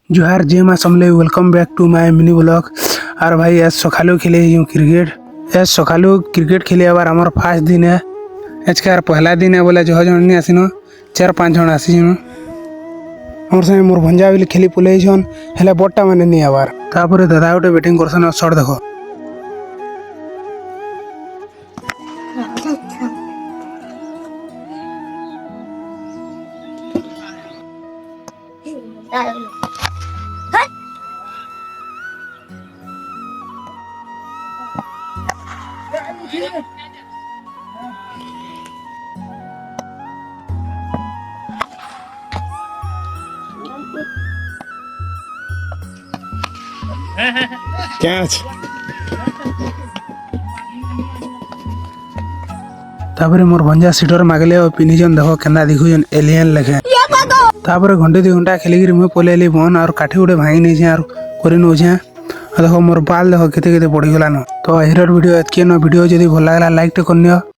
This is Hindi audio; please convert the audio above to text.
जोहार जे मा समले welcome back to my mini blog. और भाई आज सकालू खेले क्रिकेट। आज सकालू क्रिकेट खेले आबार आमर फास्ट दिन है। आज कार पहला दिन है बोले जह जन नहीं आसीन 4-5 जन आसीन। मोर संगे मोर भंजा भी खेली पलैछन हेले बट्टा माने नहीं आबार। तापर दादा गोटे बैटिंग करसन शॉट देखो। कैच तापर मोर भंजा सीटर मागले और पिनिजन देखो केना दिखुजन एलियन लेखे। तापर घंटे 2 घंटा खेलिक मुझे पलैली बन और काठी गुटे भांगी नहीं और कर नौछे। देखो मोर बाल देखो केते केते बढ़ीगलान। तो हिरर वीडियो एतके न वीडियो जदि भल लागला लाइक टे करनियो।